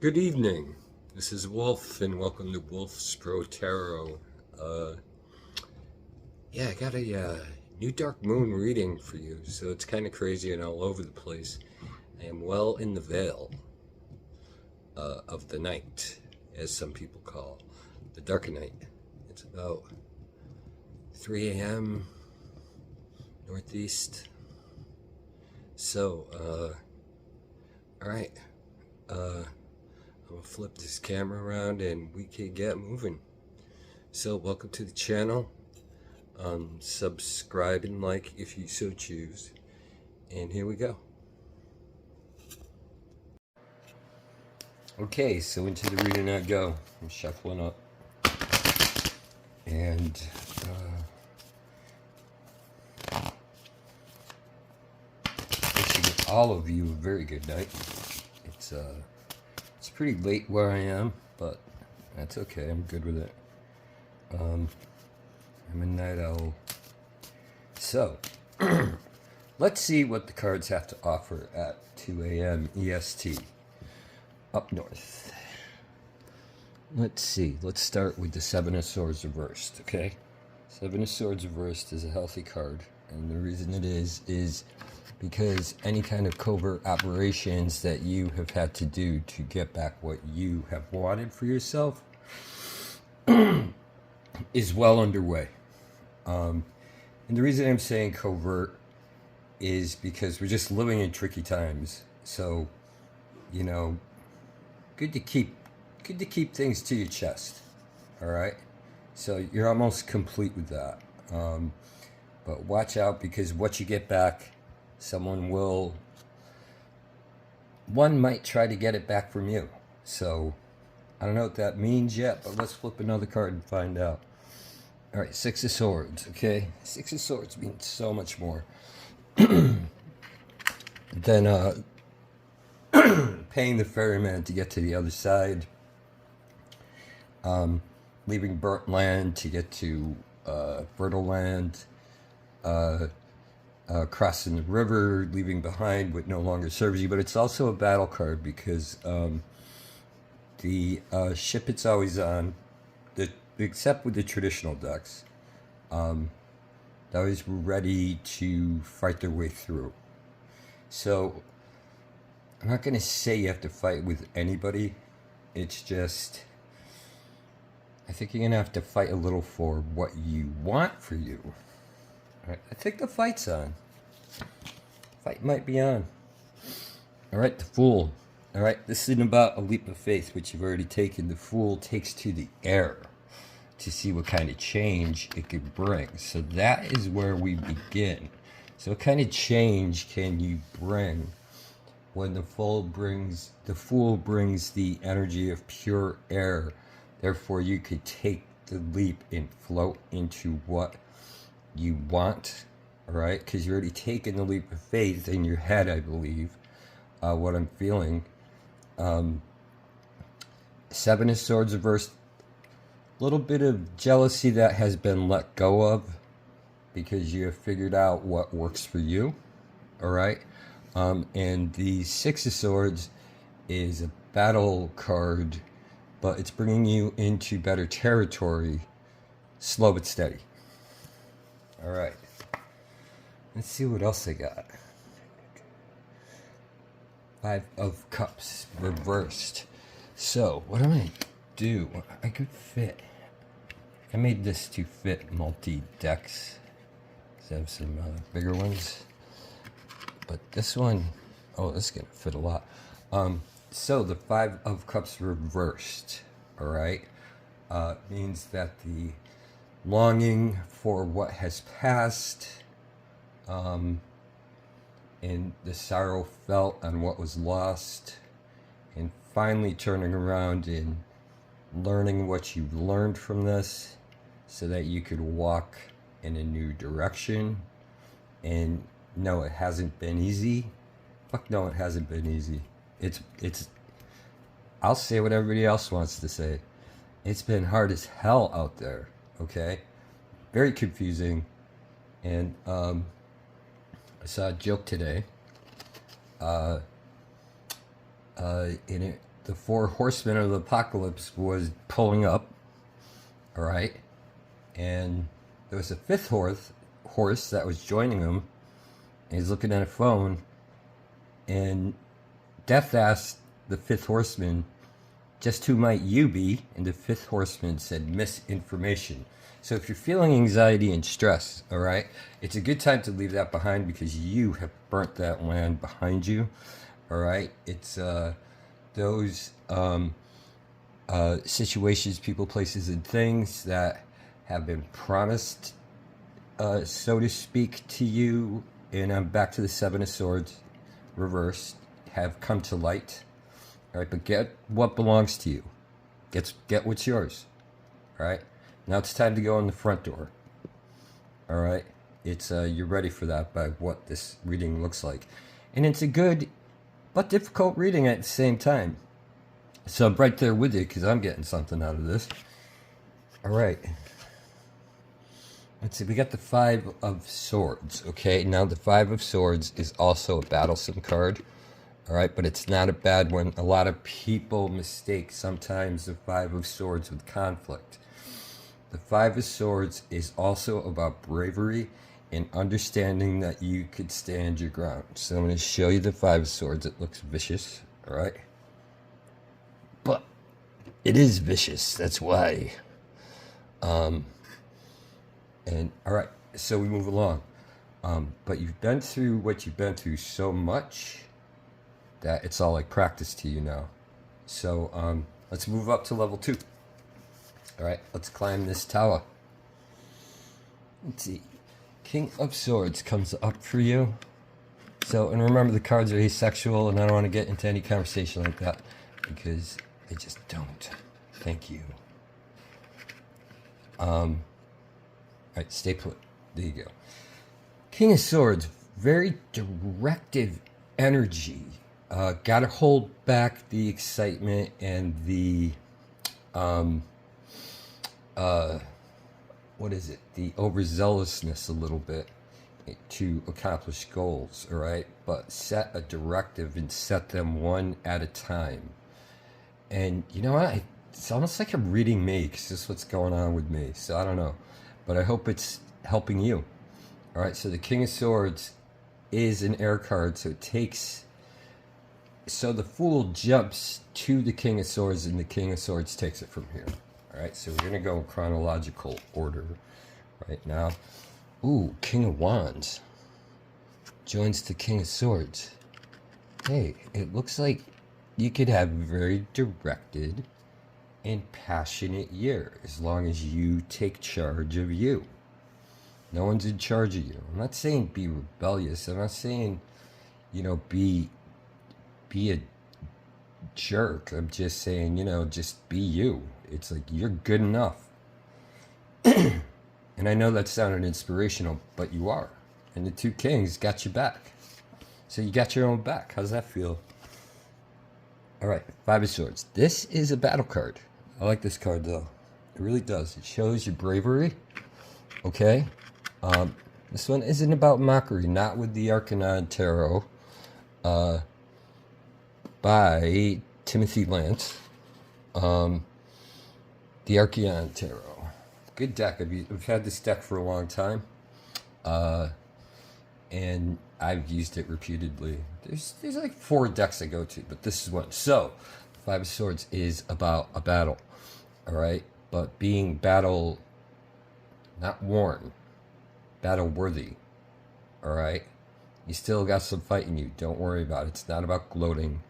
Good evening. This is Wolf, and welcome to Wolf's Pro Tarot. Uh, I got a new dark moon reading for you, so it's kind of crazy and all over the place. I am well in the veil of the night, as some people call the dark night. It's about 3 a.m. Northeast. So, all right. I'm gonna flip this camera around and we can get moving. So welcome to the channel. Subscribe and like if you so choose. And here we go. Okay, so into the reading I go. I'm shuffling up. And I should give all of you a very good night. It's pretty late where I am, but that's okay. I'm good with it. I'm a night owl. So, let's see what the cards have to offer at 2 a.m. EST up north. Let's see. Let's start with the Seven of Swords reversed, okay? Seven of Swords reversed is a healthy card, and the reason it is because any kind of covert operations that you have had to do to get back what you have wanted for yourself is well underway. And the reason I'm saying covert is because we're just living in tricky times. So, you know, good to keep things to your chest. All right. So you're almost complete with that. But watch out, because what you get back, one might try to get it back from you. So I don't know what that means yet, but let's flip another card and find out. All right, Six of Swords, okay? Six of Swords means so much more than paying the ferryman to get to the other side, leaving burnt land to get to fertile land, crossing the river, leaving behind what no longer serves you. But it's also a battle card because the ship it's always on, except with the traditional decks, they're always ready to fight their way through. So I'm not going to say you have to fight with anybody. It's just, I think you're going to have to fight a little for what you want for you. All right, I think the fight's on. Fight might be on. All right, the Fool. All right, this isn't about a leap of faith, which you've already taken. The Fool takes to the air to see what kind of change it could bring. So that is where we begin. So what kind of change can you bring when the Fool brings the energy of pure air? Therefore, you could take the leap and float into what you want, all right? Because you're already taken the leap of faith in your head, I believe, what I'm feeling. Seven of Swords reversed. A little bit of jealousy that has been let go of because you have figured out what works for you, all right? And the Six of Swords is a battle card, but it's bringing you into better territory, slow but steady. All right. Let's see what else I got. Five of Cups reversed. So, what am I do? I could fit. I made this to fit multi-decks. I have some bigger ones. But this one, oh, this is going to fit a lot. So, the Five of Cups reversed, all right, means that the longing for what has passed, and the sorrow felt on what was lost, and finally turning around and learning what you've learned from this so that you could walk in a new direction. And no, it hasn't been easy. Fuck no, it hasn't been easy. It's I'll say what everybody else wants to say. It's been hard as hell out there, okay? Very confusing. And I saw a joke today. And the four horsemen of the apocalypse was pulling up, all right, and there was a fifth horse that was joining him, and he's looking at a phone, and Death asked the fifth horseman, "Just who might you be?" And the fifth horseman said, "Misinformation." So if you're feeling anxiety and stress, all right, it's a good time to leave that behind because you have burnt that land behind you, all right? It's those situations, people, places, and things that have been promised, so to speak, to you. And I'm back to the Seven of Swords, reversed, have come to light. All right, but get what belongs to you. Get what's yours. All right. Now it's time to go in the front door. All right. It's you're ready for that by what this reading looks like, and it's a good but difficult reading at the same time. So I'm right there with you because I'm getting something out of this. All right. Let's see. We got the Five of Swords. Okay. Now the Five of Swords is also a battlesome card. All right, but it's not a bad one. A lot of people mistake sometimes the Five of Swords with conflict. The Five of Swords is also about bravery and understanding that you could stand your ground. So I'm going to show you the Five of Swords. It looks vicious, all right? But it is vicious. That's why. And all right, so we move along. But you've been through what you've been through so much that it's all like practice to you now. So let's move up to level 2. All right, let's climb this tower. Let's see. King of Swords comes up for you. So, and remember the cards are asexual, and I don't want to get into any conversation like that because I just don't. Thank you. All right, stay put. There you go. King of Swords, very directive energy. Got to hold back the excitement and the, what is it? The overzealousness a little bit to accomplish goals, all right? But set a directive and set them one at a time. And you know what? It's almost like I'm reading me because this is what's going on with me. So I don't know. But I hope it's helping you. All right, so the King of Swords is an air card, so it takes... So the Fool jumps to the King of Swords, and the King of Swords takes it from here. All right, so we're going to go in chronological order right now. Ooh, King of Wands joins the King of Swords. Hey, it looks like you could have a very directed and passionate year as long as you take charge of you. No one's in charge of you. I'm not saying be rebellious. I'm not saying, be a jerk. I'm just saying, just be you. It's like you're good enough. And I know that sounded inspirational, but you are. And the two kings got your back. So you got your own back. How's that feel? All right, Five of Swords. This is a battle card. I like this card, though. It really does. It shows your bravery. Okay? This one isn't about mockery. Not with the Arcana Tarot. By Timothy Lance. The Archeon Tarot. Good deck. I've had this deck for a long time. And I've used it repeatedly. There's like 4 decks I go to, but this is one. So, Five of Swords is about a battle. Alright? But being battle, not worn, battle worthy. Alright? You still got some fight in you. Don't worry about it. It's not about gloating.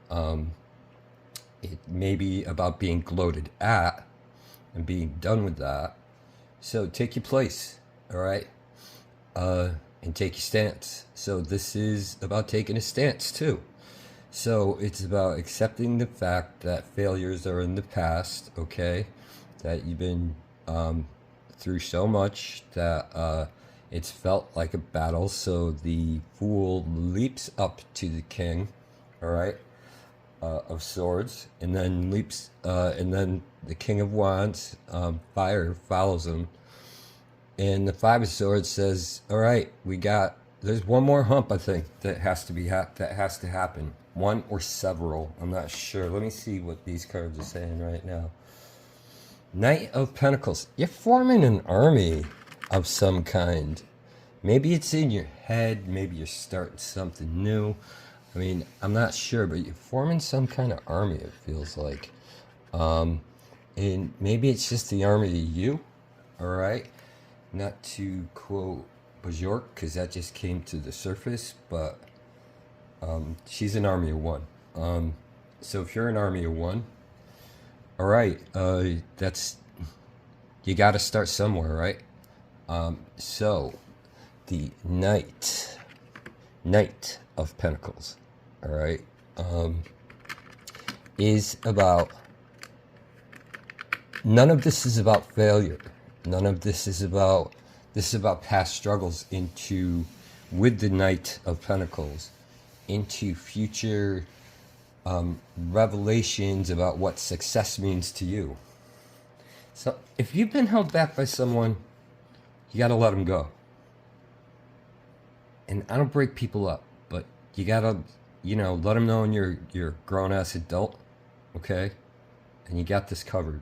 It may be about being gloated at and being done with that. So take your place, all right? And take your stance. So this is about taking a stance too. So it's about accepting the fact that failures are in the past, okay? That you've been through so much that it's felt like a battle. So the Fool leaps up to the King, all right? Of Swords, and then leaps, and then the King of Wands, fire follows him, and the Five of Swords says, "All right, there's one more hump, I think, that has to happen. one or several. I'm not sure. Let me see what these cards are saying right now. Knight of Pentacles. You're forming an army of some kind. Maybe it's in your head. Maybe you're starting something new. I mean, I'm not sure, but you're forming some kind of army, it feels like. And maybe it's just the army of you, all right? Not to quote Bajork, because that just came to the surface, but she's an army of one. So if you're an army of one, all right, that's, you got to start somewhere, right? So the Knight of Pentacles, all right, is about, none of this is about failure. None of this is about, this is about past struggles into, with the Knight of Pentacles, into future revelations about what success means to you. So if you've been held back by someone, you got to let them go. And I don't break people up, but you got to, let them know you're a grown-ass adult, okay? And you got this covered.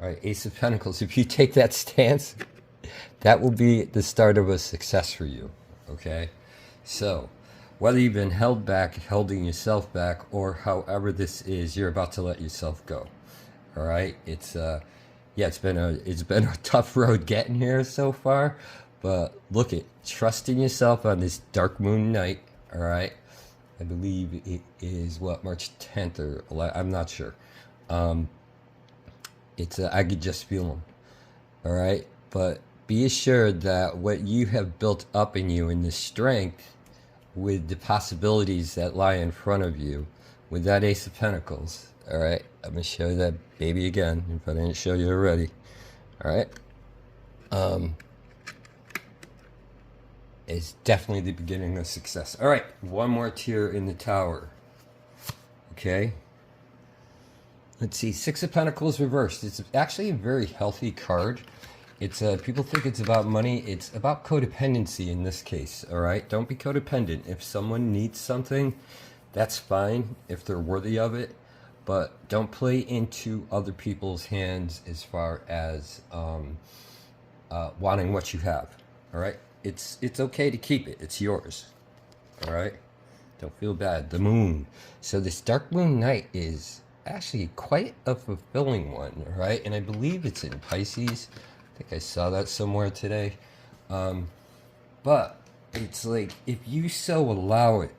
All right, Ace of Pentacles, if you take that stance, that will be the start of a success for you, okay? So whether you've been held back, holding yourself back, or however this is, you're about to let yourself go. All right, it's been a tough road getting here so far, but look at trusting yourself on this dark moon night. All right, I believe it is March 10th or 11th, I'm not sure. I could just feel them. All right, but be assured that what you have built up in you and the strength, with the possibilities that lie in front of you, with that Ace of Pentacles, all right, I'm going to show that baby again, if I didn't show you already, all right, is definitely the beginning of success. All right, one more tier in the tower, okay, let's see, Six of Pentacles reversed. It's actually a very healthy card. It's people think it's about money. It's about codependency in this case, all right? Don't be codependent. If someone needs something, that's fine if they're worthy of it, but don't play into other people's hands as far as wanting what you have, all right? It's okay to keep it. It's yours, all right? Don't feel bad. The moon. So this dark moon night is actually quite a fulfilling one, all right? And I believe it's in Pisces. I think I saw that somewhere today. But it's like, if you so allow it,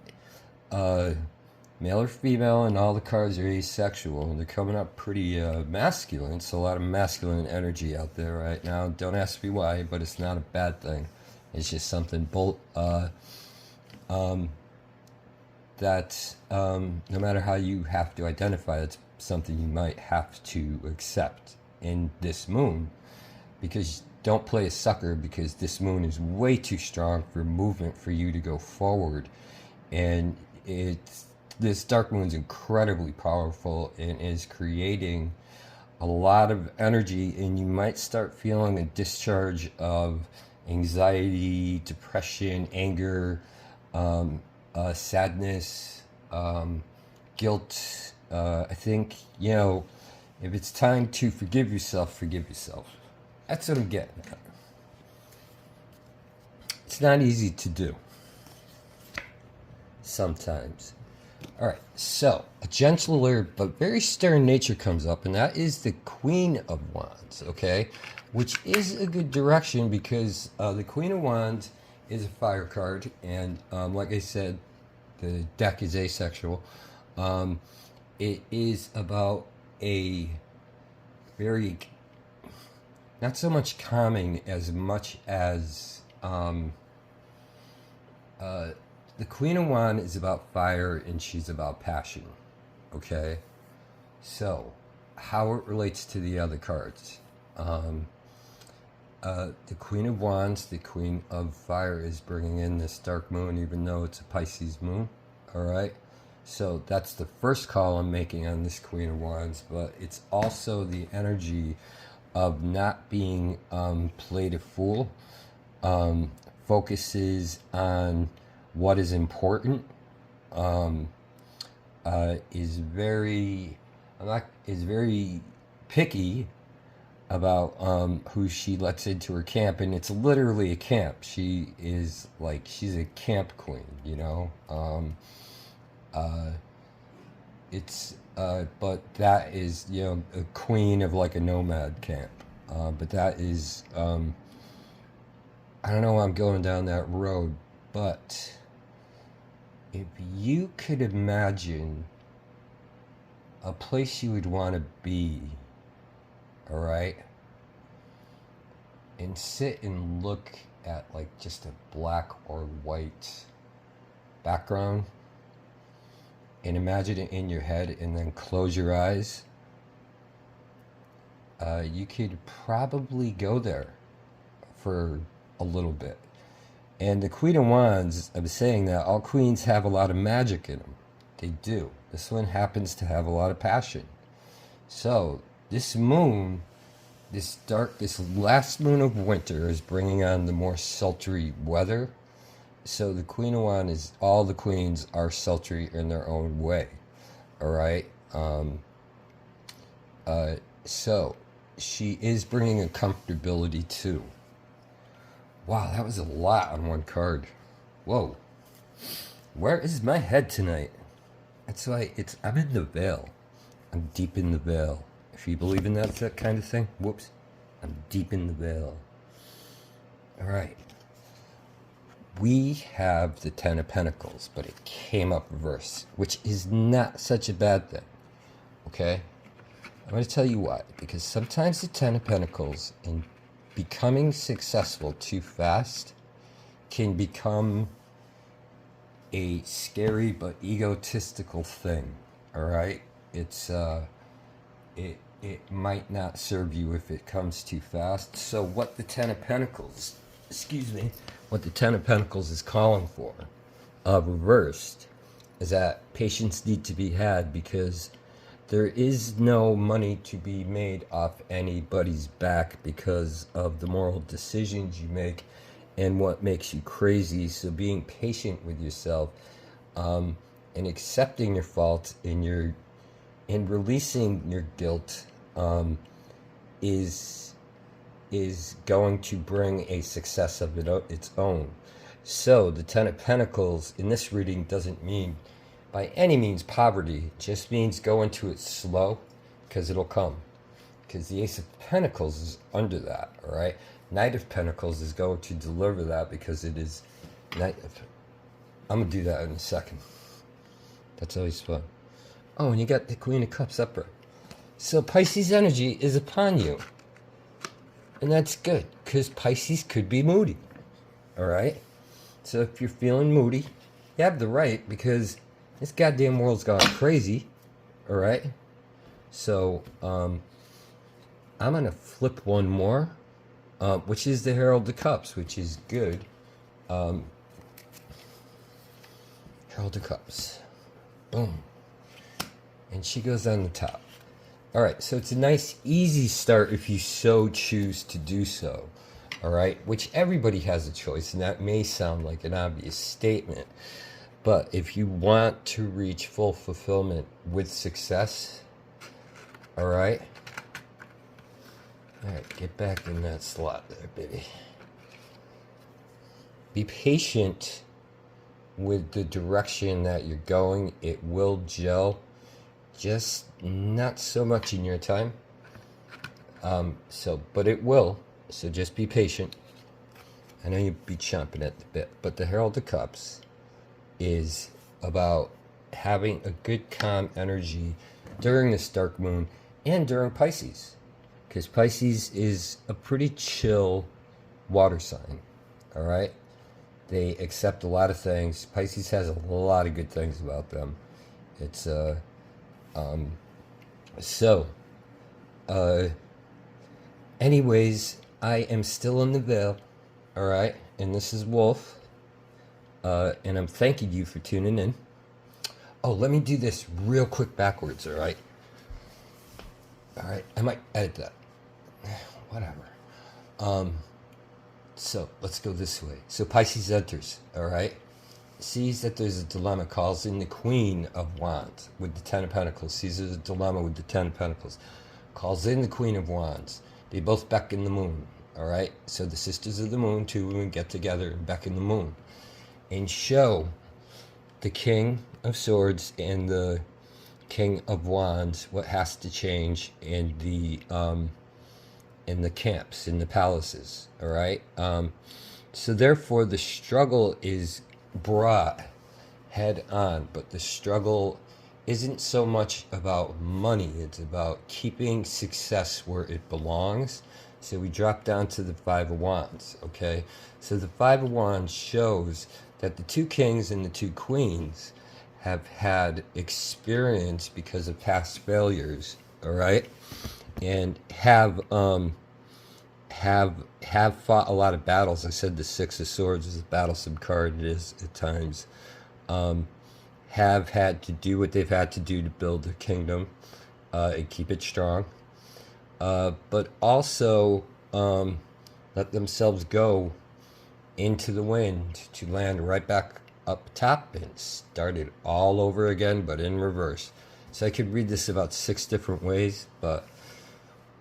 male or female, and all the cards are asexual, and they're coming up pretty masculine. It's a lot of masculine energy out there right now. Don't ask me why, but it's not a bad thing. It's just something that no matter how you have to identify, it's something you might have to accept in this moon. Because don't play a sucker, because this moon is way too strong for movement for you to go forward. And this dark moon is incredibly powerful and is creating a lot of energy, and you might start feeling a discharge of anxiety, depression, anger, sadness, guilt. I think, if it's time to forgive yourself, forgive yourself. That's what I'm getting at. It's not easy to do sometimes. All right, so a gentler but very stern nature comes up, and that is the Queen of Wands, okay? Which is a good direction, because the Queen of Wands is a fire card, and like I said, the deck is asexual. It is about a very, not so much calming as much as the Queen of Wands is about fire, and she's about passion, okay? So how it relates to the other cards. The Queen of Wands, the Queen of Fire, is bringing in this dark moon, even though it's a Pisces moon, all right? So that's the first call I'm making on this Queen of Wands, but it's also the energy of not being played a fool, focuses on what is important, is very, is very picky about who she lets into her camp, and it's literally a camp. She is like, she's a camp queen, you know. It's but that is, you know, a queen of like a nomad camp. But that is, I don't know why I'm going down that road, but if you could imagine a place you would want to be, all right, and sit and look at like just a black or white background, and imagine it in your head, and then close your eyes, you could probably go there for a little bit. And the Queen of Wands, I'm saying that all queens have a lot of magic in them. They do. This one happens to have a lot of passion. So this moon, this last moon of winter is bringing on the more sultry weather. So the Queen of Wands is, all the queens are sultry in their own way. All right. So she is bringing a comfortability too. Wow, that was a lot on one card. Whoa. Where is my head tonight? That's why I'm in the veil. I'm deep in the veil. If you believe in that kind of thing, whoops. I'm deep in the veil. All right. We have the Ten of Pentacles, but it came up reverse, which is not such a bad thing. Okay? I'm going to tell you why. Because sometimes the Ten of Pentacles and becoming successful too fast can become a scary but egotistical thing. All right, it's it might not serve you if it comes too fast. So what the Ten of Pentacles, what the Ten of Pentacles is calling for, reversed, is that patience need to be had, because there is no money to be made off anybody's back because of the moral decisions you make and what makes you crazy. So being patient with yourself, and accepting your faults and releasing your guilt, is going to bring a success of its own. So the Ten of Pentacles in this reading doesn't mean by any means poverty. It just means go into it slow, because it'll come. Because the Ace of Pentacles is under that, all right? Knight of Pentacles is going to deliver that, because it is I'm going to do that in a second. That's always fun. Oh, and you got the Queen of Cups upright. So Pisces energy is upon you. And that's good, because Pisces could be moody, all right? So if you're feeling moody, you have the right, because this goddamn world's gone crazy, all right? So, I'm going to flip one more, which is the Herald of Cups, which is good. Herald of Cups. Boom. And she goes on the top. All right, so it's a nice, easy start if you so choose to do so, all right? Which everybody has a choice, and that may sound like an obvious statement. But if you want to reach full fulfillment with success, all right, get back in that slot there, baby. Be patient with the direction that you're going. It will gel, just not so much in your time. But it will. So just be patient. I know you'll be chomping at the bit, but the Herald of Cups is about having a good calm energy during this dark moon and during Pisces, because Pisces is a pretty chill water sign, all right? They accept a lot of things. Pisces has a lot of good things about them. It's anyways, I am still in the veil, all right? And this is Wolf. And I'm thanking you for tuning in. Oh, let me do this real quick backwards, all right? All right, I might edit that. Whatever. So let's go this way. So Pisces enters, all right? sees that there's a dilemma, calls in the Queen of Wands with the Ten of Pentacles, sees there's a dilemma with the Ten of Pentacles, calls in the Queen of Wands. They both beckon the moon, all right? So the Sisters of the Moon, two women, get together and beckon the moon and show the King of Swords and the King of Wands what has to change in the camps, in the palaces, all right? So therefore, the struggle is brought head on, but the struggle isn't so much about money, it's about keeping success where it belongs. So we drop down to the Five of Wands, okay? So the Five of Wands shows that the two kings and the two queens have had experience because of past failures, all right? And have fought a lot of battles. I said the Six of Swords is a battlesome card. It is at times. Have had to do what they've had to do to build their kingdom and keep it strong. But also let themselves go into the wind to land right back up top and start it all over again, but in reverse. So I could read this about 6 different ways, but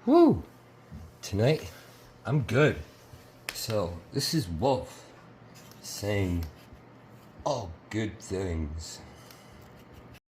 whoo, tonight I'm good. So this is Wolf saying all good things.